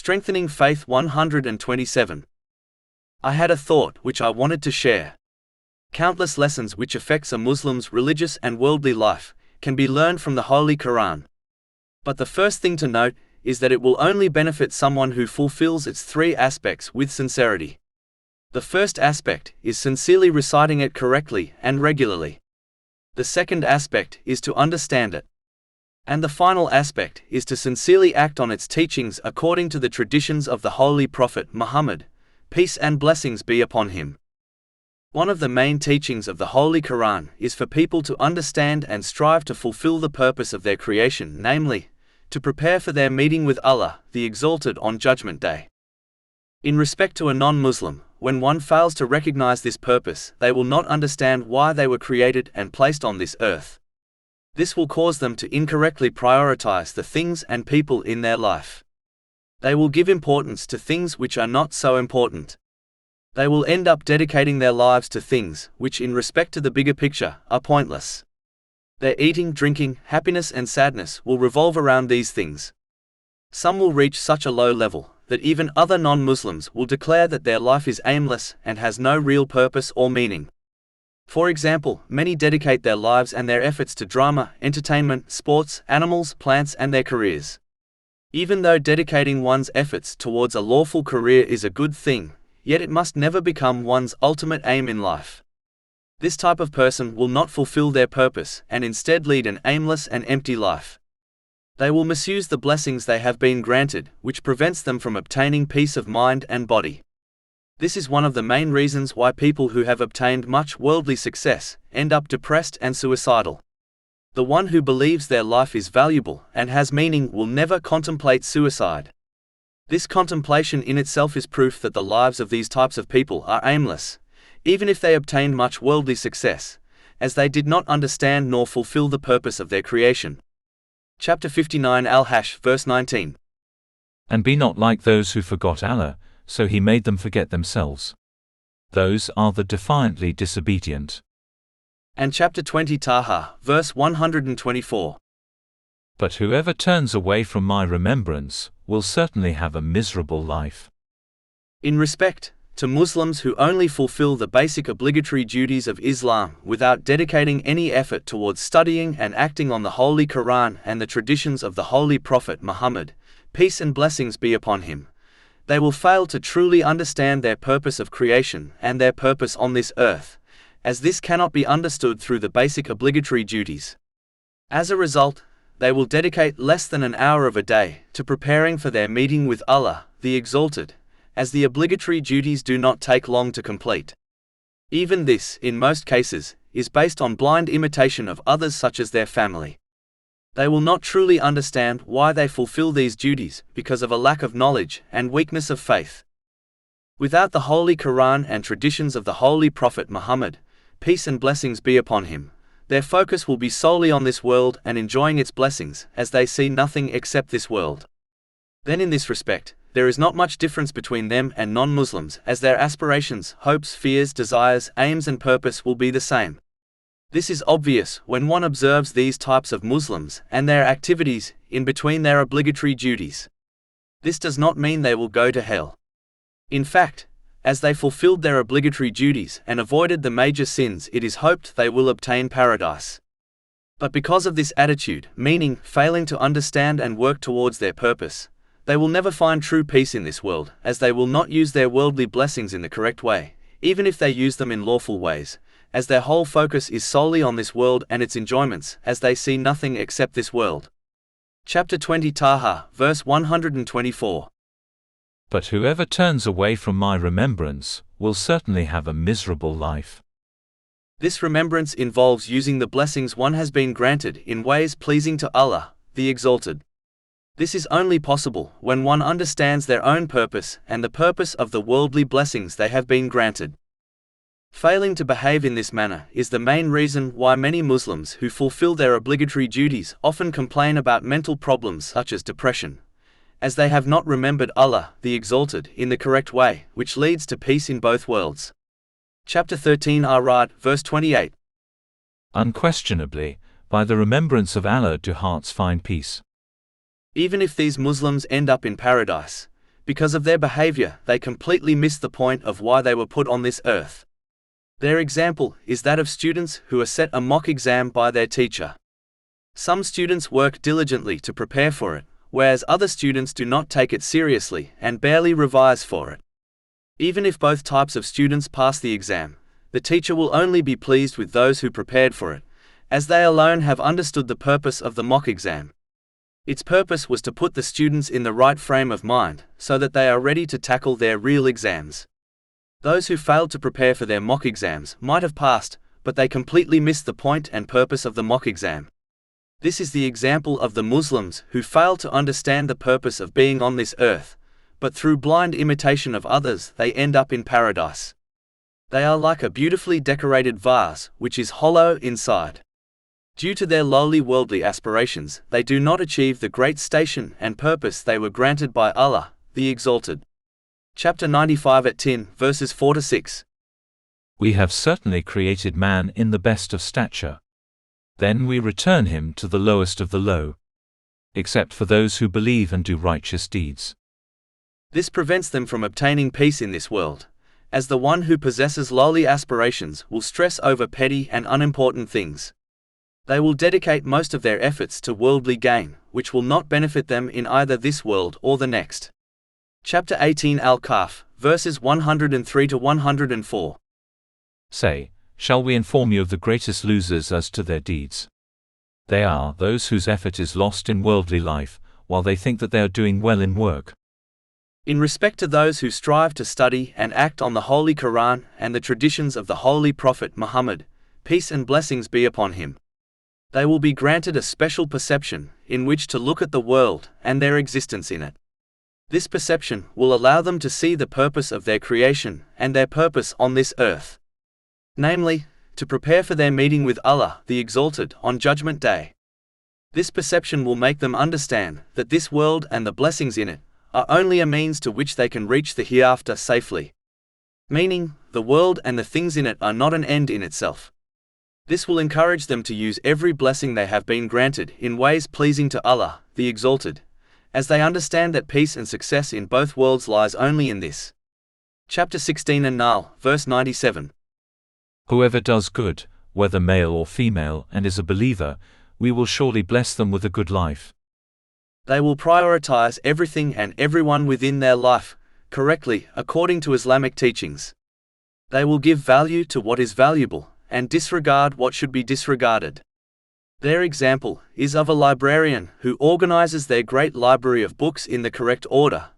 Strengthening Faith 127. I had a thought which I wanted to share. Countless lessons which affects a Muslim's religious and worldly life can be learned from the Holy Quran. But the first thing to note is that it will only benefit someone who fulfills its three aspects with sincerity. The first aspect is sincerely reciting it correctly and regularly. The second aspect is to understand it. And the final aspect is to sincerely act on its teachings according to the traditions of the Holy Prophet Muhammad, peace and blessings be upon him. One of the main teachings of the Holy Quran is for people to understand and strive to fulfill the purpose of their creation, namely, to prepare for their meeting with Allah, the Exalted, on Judgment Day. In respect to a non-Muslim, when one fails to recognize this purpose, they will not understand why they were created and placed on this earth. This will cause them to incorrectly prioritize the things and people in their life. They will give importance to things which are not so important. They will end up dedicating their lives to things which, in respect to the bigger picture, are pointless. Their eating, drinking, happiness and sadness will revolve around these things. Some will reach such a low level that even other non-Muslims will declare that their life is aimless and has no real purpose or meaning. For example, many dedicate their lives and their efforts to drama, entertainment, sports, animals, plants and their careers. Even though dedicating one's efforts towards a lawful career is a good thing, yet it must never become one's ultimate aim in life. This type of person will not fulfill their purpose and instead lead an aimless and empty life. They will misuse the blessings they have been granted, which prevents them from obtaining peace of mind and body. This is one of the main reasons why people who have obtained much worldly success end up depressed and suicidal. The one who believes their life is valuable and has meaning will never contemplate suicide. This contemplation in itself is proof that the lives of these types of people are aimless, even if they obtained much worldly success, as they did not understand nor fulfill the purpose of their creation. Chapter 59 Al-Hash, verse 19. And be not like those who forgot Allah, so he made them forget themselves. Those are the defiantly disobedient. And chapter 20 Taha, verse 124. But whoever turns away from my remembrance will certainly have a miserable life. In respect to Muslims who only fulfill the basic obligatory duties of Islam without dedicating any effort towards studying and acting on the Holy Quran and the traditions of the Holy Prophet Muhammad, peace and blessings be upon him, they will fail to truly understand their purpose of creation and their purpose on this earth, as this cannot be understood through the basic obligatory duties. As a result, they will dedicate less than an hour of a day to preparing for their meeting with Allah, the Exalted, as the obligatory duties do not take long to complete. Even this, in most cases, is based on blind imitation of others such as their family. They will not truly understand why they fulfill these duties because of a lack of knowledge and weakness of faith. Without the Holy Quran and traditions of the Holy Prophet Muhammad, peace and blessings be upon him, their focus will be solely on this world and enjoying its blessings, as they see nothing except this world. Then in this respect, there is not much difference between them and non-Muslims, as their aspirations, hopes, fears, desires, aims and purpose will be the same. This is obvious when one observes these types of Muslims and their activities in between their obligatory duties. This does not mean they will go to hell. In fact, as they fulfilled their obligatory duties and avoided the major sins, it is hoped they will obtain paradise. But because of this attitude, meaning failing to understand and work towards their purpose, they will never find true peace in this world, as they will not use their worldly blessings in the correct way, even if they use them in lawful ways, as their whole focus is solely on this world and its enjoyments, as they see nothing except this world. Chapter 20 Taha, verse 124. But whoever turns away from my remembrance will certainly have a miserable life. This remembrance involves using the blessings one has been granted in ways pleasing to Allah, the Exalted. This is only possible when one understands their own purpose and the purpose of the worldly blessings they have been granted. Failing to behave in this manner is the main reason why many Muslims who fulfill their obligatory duties often complain about mental problems such as depression, as they have not remembered Allah, the Exalted, in the correct way, which leads to peace in both worlds. Chapter 13 Ar-Ra'd, verse 28. Unquestionably, by the remembrance of Allah do hearts find peace. Even if these Muslims end up in paradise, Because of their behavior, they completely miss the point of why they were put on this earth. Their example is that of students who are set a mock exam by their teacher. Some students work diligently to prepare for it, whereas other students do not take it seriously and barely revise for it. Even if both types of students pass the exam, the teacher will only be pleased with those who prepared for it, as they alone have understood the purpose of the mock exam. Its purpose was to put the students in the right frame of mind, so that they are ready to tackle their real exams. Those who failed to prepare for their mock exams might have passed, but they completely missed the point and purpose of the mock exam. This is the example of the Muslims who fail to understand the purpose of being on this earth, but through blind imitation of others they end up in paradise. They are like a beautifully decorated vase, which is hollow inside. Due to their lowly worldly aspirations, they do not achieve the great station and purpose they were granted by Allah, the Exalted. Chapter 95 at 10, verses 4-6. We have certainly created man in the best of stature. Then we return him to the lowest of the low. Except for those who believe and do righteous deeds. This prevents them from obtaining peace in this world, as the one who possesses lowly aspirations will stress over petty and unimportant things. They will dedicate most of their efforts to worldly gain, which will not benefit them in either this world or the next. Chapter 18 Al-Kahf, verses 103-104. Say, shall we inform you of the greatest losers as to their deeds? They are those whose effort is lost in worldly life, while they think that they are doing well in work. In respect to those who strive to study and act on the Holy Quran and the traditions of the Holy Prophet Muhammad, peace and blessings be upon him, they will be granted a special perception in which to look at the world and their existence in it. This perception will allow them to see the purpose of their creation and their purpose on this earth. Namely, to prepare for their meeting with Allah, the Exalted, on Judgment Day. This perception will make them understand that this world and the blessings in it are only a means to which they can reach the hereafter safely. Meaning, the world and the things in it are not an end in itself. This will encourage them to use every blessing they have been granted in ways pleasing to Allah, the Exalted, as they understand that peace and success in both worlds lies only in this. Chapter 16 An-Nahl, verse 97. Whoever does good, whether male or female, and is a believer, we will surely bless them with a good life. They will prioritize everything and everyone within their life, correctly, according to Islamic teachings. They will give value to what is valuable, and disregard what should be disregarded. Their example is of a librarian who organizes their great library of books in the correct order,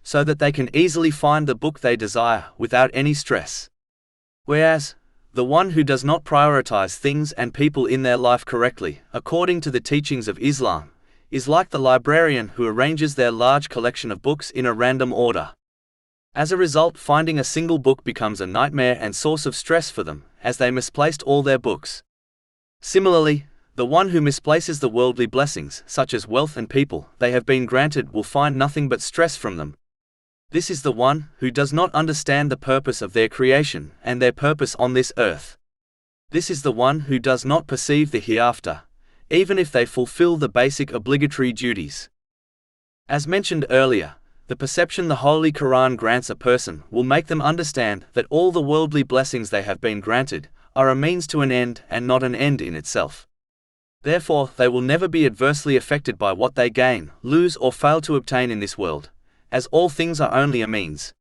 so that they can easily find the book they desire without any stress. Whereas, the one who does not prioritize things and people in their life correctly, according to the teachings of Islam, is like the librarian who arranges their large collection of books in a random order. As a result, finding a single book becomes a nightmare and source of stress for them, as they misplaced all their books. Similarly, the one who misplaces the worldly blessings, such as wealth and people, they have been granted will find nothing but stress from them. This is the one who does not understand the purpose of their creation and their purpose on this earth. This is the one who does not perceive the hereafter, even if they fulfill the basic obligatory duties. As mentioned earlier, the perception the Holy Quran grants a person will make them understand that all the worldly blessings they have been granted are a means to an end and not an end in itself. Therefore, they will never be adversely affected by what they gain, lose or fail to obtain in this world, as all things are only a means.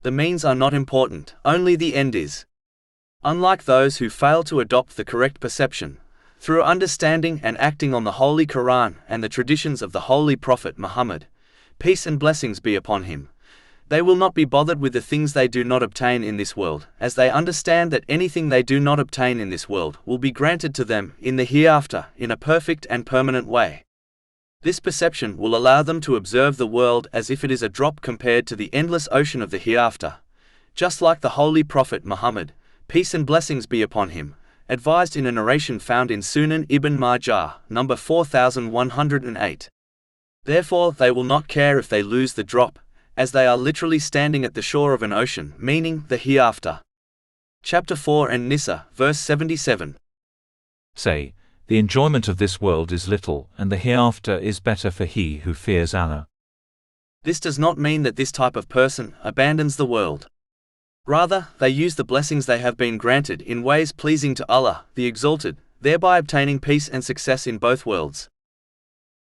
The means are not important, only the end is. Unlike those who fail to adopt the correct perception, through understanding and acting on the Holy Quran and the traditions of the Holy Prophet Muhammad, peace and blessings be upon him, they will not be bothered with the things they do not obtain in this world, as they understand that anything they do not obtain in this world will be granted to them in the hereafter in a perfect and permanent way. This perception will allow them to observe the world as if it is a drop compared to the endless ocean of the hereafter, just like the Holy Prophet Muhammad, peace and blessings be upon him, advised in a narration found in Sunan Ibn Majah, number 4108. Therefore, they will not care if they lose the drop, as they are literally standing at the shore of an ocean, meaning the hereafter. Chapter 4 An-Nisa, verse 77. Say, the enjoyment of this world is little, and the hereafter is better for he who fears Allah. This does not mean that this type of person abandons the world. Rather, they use the blessings they have been granted in ways pleasing to Allah, the Exalted, thereby obtaining peace and success in both worlds.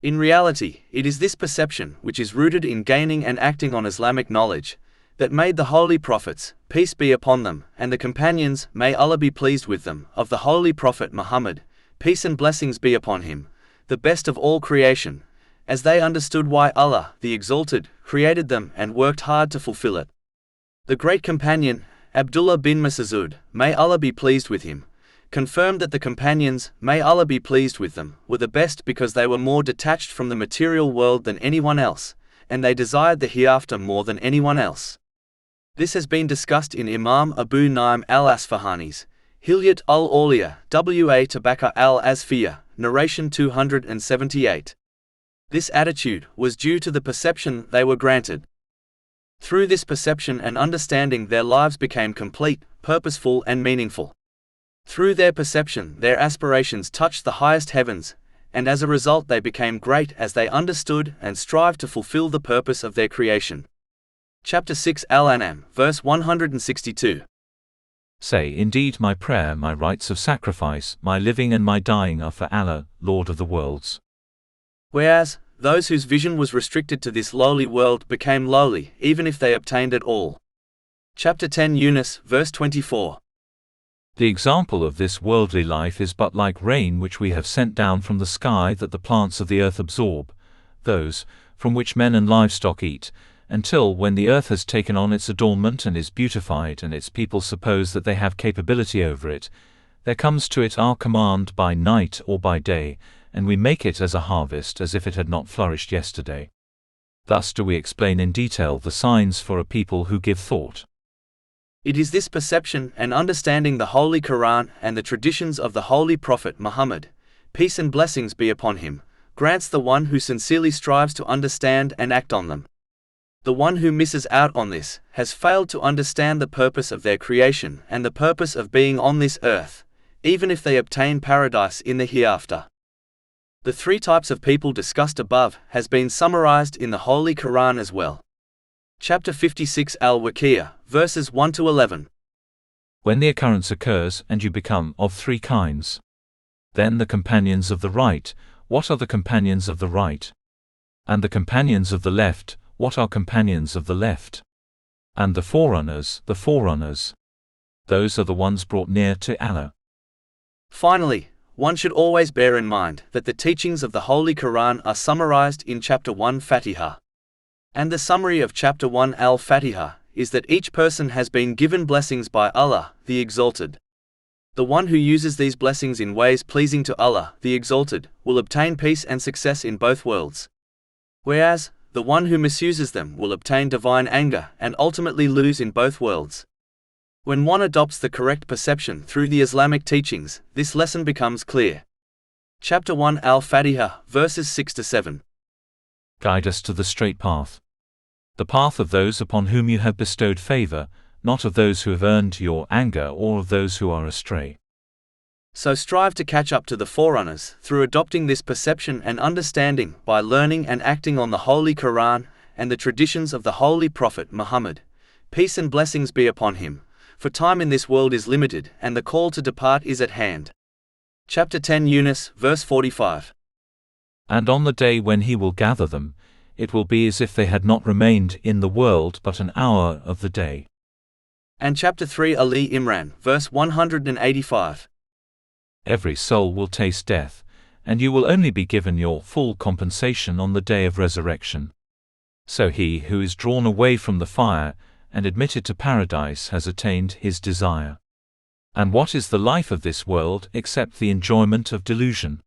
In reality, it is this perception, which is rooted in gaining and acting on Islamic knowledge, that made the holy prophets, peace be upon them, and the companions, may Allah be pleased with them, of the holy prophet Muhammad, peace and blessings be upon him, the best of all creation, as they understood why Allah, the Exalted, created them and worked hard to fulfill it. The great companion, Abdullah bin Mas'ud, may Allah be pleased with him, confirmed that the companions, may Allah be pleased with them, were the best because they were more detached from the material world than anyone else, and they desired the hereafter more than anyone else. This has been discussed in Imam Abu Naim al-Asfahani's Hilyat al-Awliya, wa Tabaka al-Asfiya, narration 278. This attitude was due to the perception they were granted. Through this perception and understanding their lives became complete, purposeful and meaningful. Through their perception their aspirations touched the highest heavens, and as a result they became great as they understood and strived to fulfill the purpose of their creation. Chapter 6 Al-An'am, verse 162. Say, indeed my prayer, my rites of sacrifice, my living and my dying are for Allah, Lord of the worlds. Whereas, those whose vision was restricted to this lowly world became lowly, even if they obtained it all. Chapter 10 Yunus, verse 24. The example of this worldly life is but like rain which we have sent down from the sky that the plants of the earth absorb, those, from which men and livestock eat, until when the earth has taken on its adornment and is beautified and its people suppose that they have capability over it, there comes to it our command by night or by day, and we make it as a harvest as if it had not flourished yesterday. Thus do we explain in detail the signs for a people who give thought. It is this perception and understanding the Holy Quran and the traditions of the Holy Prophet Muhammad, peace and blessings be upon him, grants the one who sincerely strives to understand and act on them. The one who misses out on this has failed to understand the purpose of their creation and the purpose of being on this earth, even if they obtain paradise in the hereafter. The three types of people discussed above has been summarized in the Holy Quran as well. Chapter 56 Al-Waqi'ah, verses 1 to 11. When the occurrence occurs and you become of three kinds. Then the companions of the right, what are the companions of the right? And the companions of the left, what are companions of the left? And the forerunners. Those are the ones brought near to Allah. Finally, one should always bear in mind that the teachings of the Holy Quran are summarized in Chapter 1 Fatiha. And the summary of Chapter 1 Al-Fatiha is that each person has been given blessings by Allah, the Exalted. The one who uses these blessings in ways pleasing to Allah, the Exalted, will obtain peace and success in both worlds. Whereas, the one who misuses them will obtain divine anger and ultimately lose in both worlds. When one adopts the correct perception through the Islamic teachings, this lesson becomes clear. Chapter 1 Al-Fatiha, verses 6 to 7. Guide us to the straight path. The path of those upon whom you have bestowed favor, not of those who have earned your anger or of those who are astray. So strive to catch up to the forerunners through adopting this perception and understanding by learning and acting on the Holy Quran and the traditions of the Holy Prophet Muhammad. Peace and blessings be upon him, for time in this world is limited and the call to depart is at hand. Chapter 10 Yunus, verse 45. And on the day when he will gather them, it will be as if they had not remained in the world but an hour of the day. And Chapter 3 Ali Imran, verse 185. Every soul will taste death, and you will only be given your full compensation on the day of resurrection. So he who is drawn away from the fire and admitted to paradise has attained his desire. And what is the life of this world except the enjoyment of delusion?